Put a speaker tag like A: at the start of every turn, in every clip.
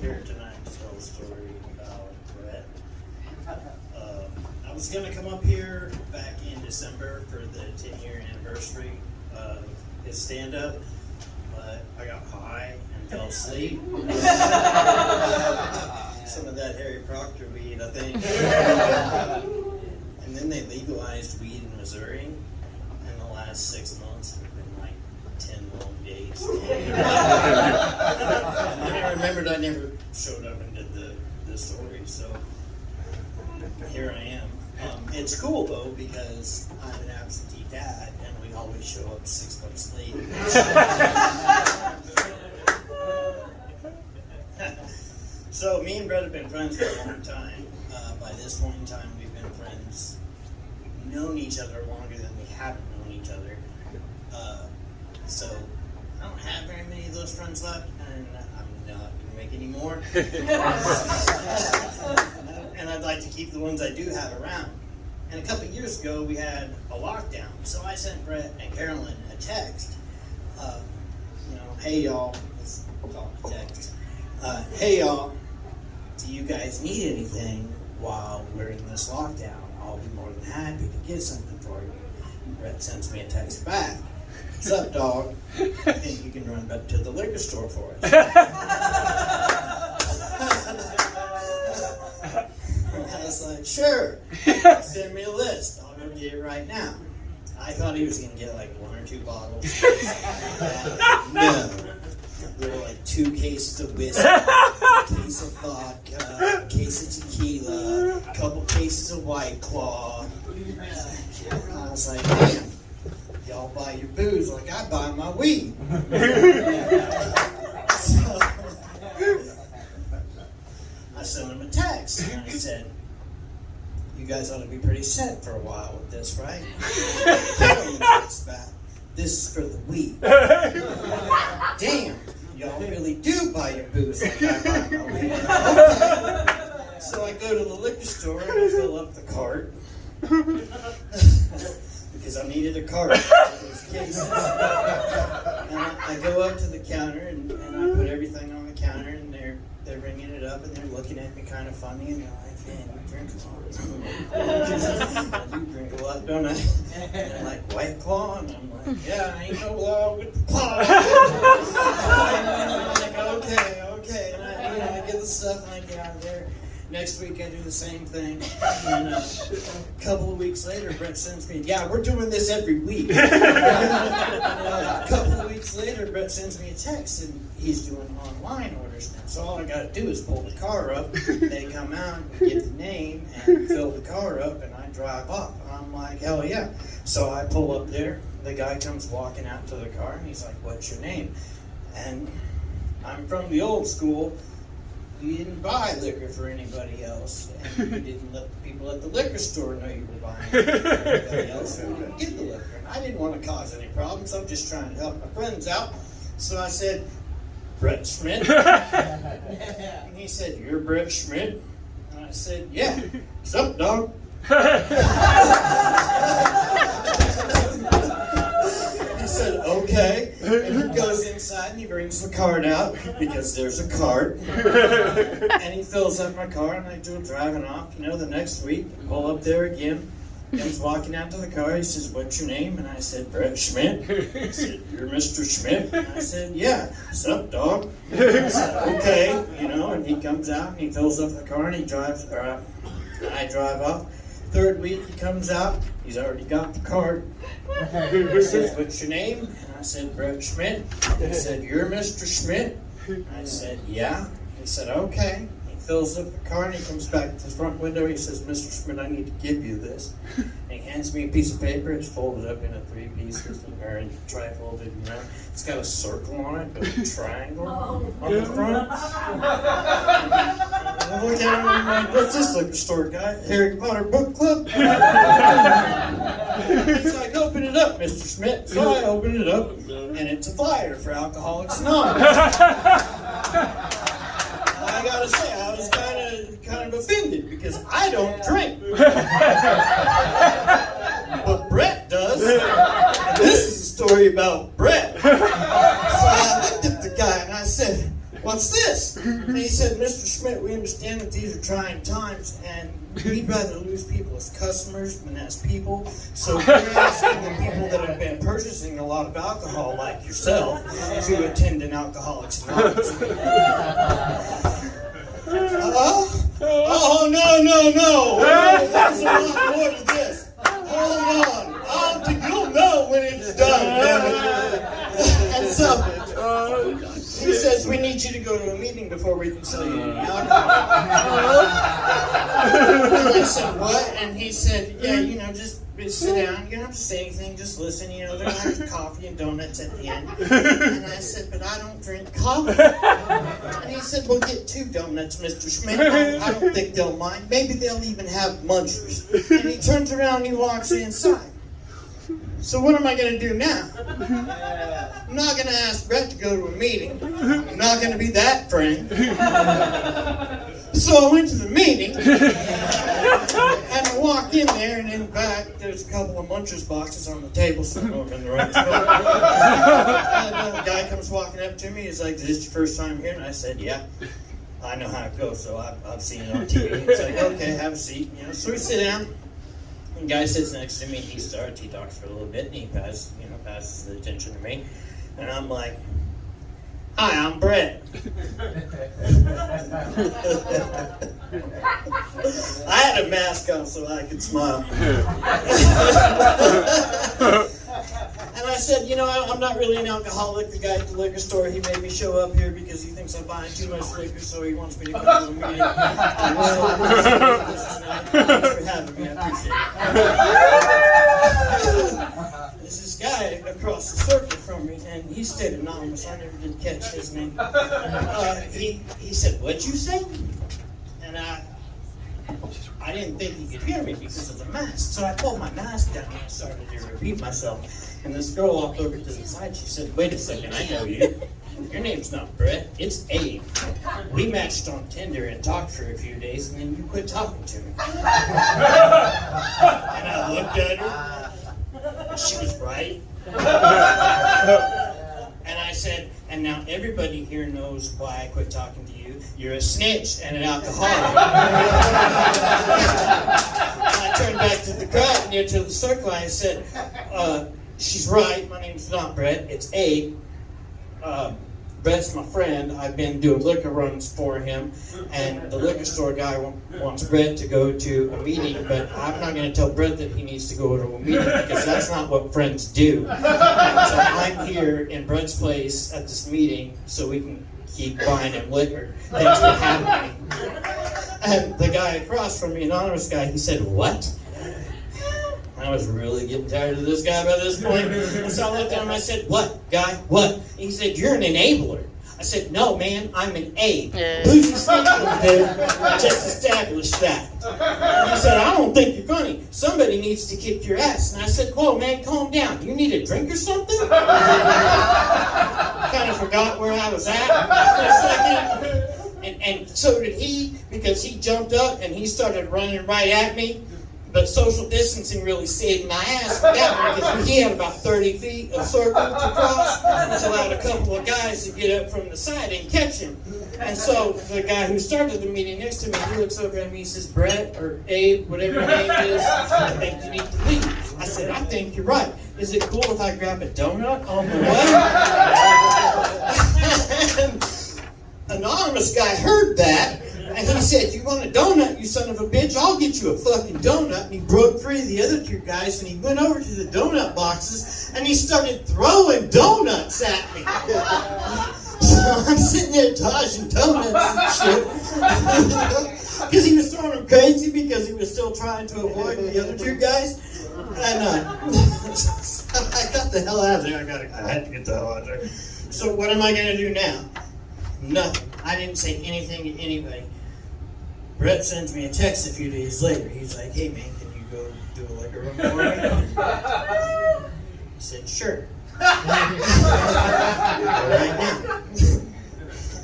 A: here tonight to tell a story about Brett. I was going to come up here back in December for the 10-year anniversary of his stand-up, but I got high and fell asleep. Some of that Harry Proctor weed, I think. And then they legalized weed in Missouri, and the last 6 months have been like 10 long days. And then I remembered I never showed up and did the story, so here I am. It's cool though, because I'm an absentee dad and we always show up 6 months late. So me and Brett have been friends for a long time. By this point in time, we've been friends. We've known each other longer than we haven't known each other. So I don't have very many of those friends left, and I'm not going to make any more. And I'd like to keep the ones I do have around. And a couple of years ago, we had a lockdown. So I sent Brett and Carolyn a text. Hey y'all, let's talk text. Hey y'all, do you guys need anything while we're in this lockdown? I'll be more than happy to get something for you. Brett sends me a text back. What's up, dog? I think you can run back to the liquor store for us. I was like, sure. Send me a list. I'll go get it right now. I thought he was going to get like 1 or 2 bottles. No. There were like 2 cases of whiskey, a case of vodka, a case of tequila, a couple cases of White Claw. I was like, damn, y'all buy your booze like I buy my weed. So I sent him a text and I said, you guys ought to be pretty set for a while with this, right? Carolyn texts back, this is for the weed. Damn, y'all really do buy your booze like I buy my weed. Okay. So I go to the liquor store and I fill up the cart. Because I needed a cart for those cases. And I go up to the counter and I put everything on the counter, and they're ringing it up and they're looking at me kind of funny, and they're like, man, you drink a lot. I do drink a lot, don't I? And I'm like, White Claw? And I'm like, yeah, I ain't no law with the claw. And I'm like, okay. And I get the stuff and I get out of there. Next week I do the same thing. And a couple of weeks later, Brett sends me, yeah, we're doing this every week. A couple of weeks later, Brett sends me a text, and he's doing online orders now. So all I got to do is pull the car up. They come out, we get the name, and fill the car up, and I drive up. And I'm like, hell yeah. So I pull up there. The guy comes walking out to the car, and he's like, what's your name? And I'm from the old school. You didn't buy liquor for anybody else, and you didn't let the people at the liquor store know you were buying liquor for anybody else, so you didn't get the liquor. And I didn't want to cause any problems. I'm just trying to help my friends out. So I said, Brett Schmidt. And he said, you're Brett Schmidt? And I said, yeah. What's up, dog? He said, okay. And he goes inside and he brings the cart out, because there's a cart. And he fills up my car, and I do driving off. The next week, pull up there again. Comes walking out to the car. He says, what's your name? And I said, Brett Schmidt. He said, you're Mr. Schmidt? And I said, yeah. What's up, dog? I said, okay. And he comes out and he fills up the car and he drives, I drive off. Third week, he comes out. He's already got the cart. He says, what's your name? And I said, Brett Schmidt. He said, you're Mr. Schmidt? I said, yeah. He said, okay. He fills up the car and he comes back to the front window. He says, Mr. Schmidt, I need to give you this. And he hands me a piece of paper. It's folded up into 3 pieces, or tri-folded, It's got a circle on it, but a triangle on the front. I look at him and I'm like, what's this liquor store guy? Harry Potter Book Club? He's like, open it up, Mr. Schmidt. So I open it up, and it's a flyer for Alcoholics Anonymous. I gotta say, I was kind of offended, because I don't drink. But Brett does. And this is a story about Brett. So I looked at the guy and I said, what's this? And he said, Mr. Schmidt, we understand that these are trying times, and we'd rather lose people as customers than as people. So we're asking the people that have been purchasing a lot of alcohol, like yourself, to attend an Alcoholics Anonymous. Oh, no. There's a lot more to this. Hold on. You'll know when it's done, damn it. And so, he says, we need you to go to a meeting before we can sell you any alcohol. And I said, what? And he said, yeah, just sit down. You don't have to say anything. Just listen. They're going to have coffee and donuts at the end. And I said, but I don't drink coffee. And he said, well, get 2 donuts, Mr. Schmidt. I don't think they'll mind. Maybe they'll even have munchers. And he turns around and he walks inside. So what am I going to do now? I'm not going to ask Brett to go to a meeting. I'm not going to be that friend. So I went to the meeting, and I walk in there, and in the back, there's a couple of Munchers boxes on the table, so I'm over in the right spot. And the guy comes walking up to me, he's like, is this your first time here? And I said, yeah. I know how it goes, so I've seen it on TV. He's like, okay, have a seat. So we sit down. The guy sits next to me, he talks for a little bit, and he passes the attention to me. And I'm like, hi, I'm Brett. I had a mask on so I could smile. And I said, I'm not really an alcoholic. The guy at the liquor store, he made me show up here because he thinks I'm buying too much liquor, so he wants me to come to a meeting. Thanks for having me. I appreciate it. There's this guy across the circle from me, and he stayed anonymous. I never did catch his name. He said, what'd you say? And I didn't think he could hear me because of the mask. So I pulled my mask down and I started to repeat myself. And this girl walked over to the side. She said, wait a second, I know you. Your name's not Brett, it's Abe. We matched on Tinder and talked for a few days, and then you quit talking to me. And I looked at her, and she was right. And I said, and now everybody here knows why I quit talking to you. You're a snitch and an alcoholic. I turned back to the crowd near to the circle. I said, she's right. My name's not Brett. It's Abe. Brett's my friend. I've been doing liquor runs for him. And the liquor store guy wants Brett to go to a meeting. But I'm not going to tell Brett that he needs to go to a meeting because that's not what friends do. And so I'm here in Brett's place at this meeting so we can keep buying him liquor. Thanks for having me. And the guy across from me, anonymous guy, he said, what? I was really getting tired of this guy by this point. And so I looked at him and I said, what, guy, what? And he said, you're an enabler. I said, no, man, I'm an A. Who's the snitch over there? Just established that. And he said, I don't think you're funny. Somebody needs to kick your ass. And I said, whoa, man, calm down. You need a drink or something? Kind of forgot where I was at for a second. And so did he, because he jumped up and he started running right at me. But social distancing really saved my ass for that one because he had about 30 feet of circle to cross, which allowed a couple of guys to get up from the side and catch him. And so the guy who started the meeting next to me, he looks over at me, he says, Brett, or Abe, whatever your name is, I think you need to leave. I said, I think you're right. Is it cool if I grab a donut on the way? And anonymous guy heard that. And he said, you want a donut, you son of a bitch? I'll get you a fucking donut. And he broke free of the other 2 guys, and he went over to the donut boxes, and he started throwing donuts at me. So I'm sitting there dodging donuts and shit. Because he was throwing them crazy because he was still trying to avoid the other 2 guys. And so I got the hell out of there. I had to get the hell out of there. So what am I going to do now? Nothing. I didn't say anything to anybody. Brett sends me a text a few days later. He's like, hey man, can you go do a liquor run for me? I said, sure. Right now.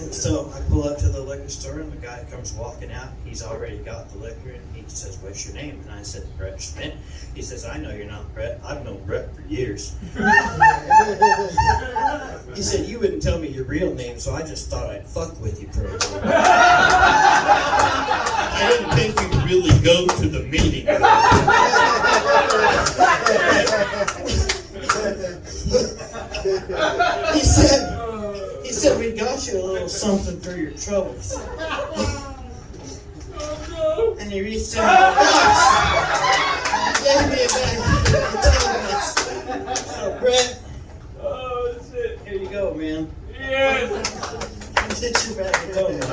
A: And So I pull up to the liquor store and the guy comes walking out. He's already got the liquor and he says, "What's your name?" And I said, "Brett Schmidt." He says, "I know you're not Brett. I've known Brett for years." He said, "You wouldn't tell me your real name, so I just thought I'd fuck with you for a little bit." I didn't think you'd really go to the meeting. He said, "We got you a little something for your troubles." And he reached in the box and gave me a bag of $10. So, Brett,
B: Oh, shit.
A: here you go, man.
B: Yes.
A: Get your bag of donuts.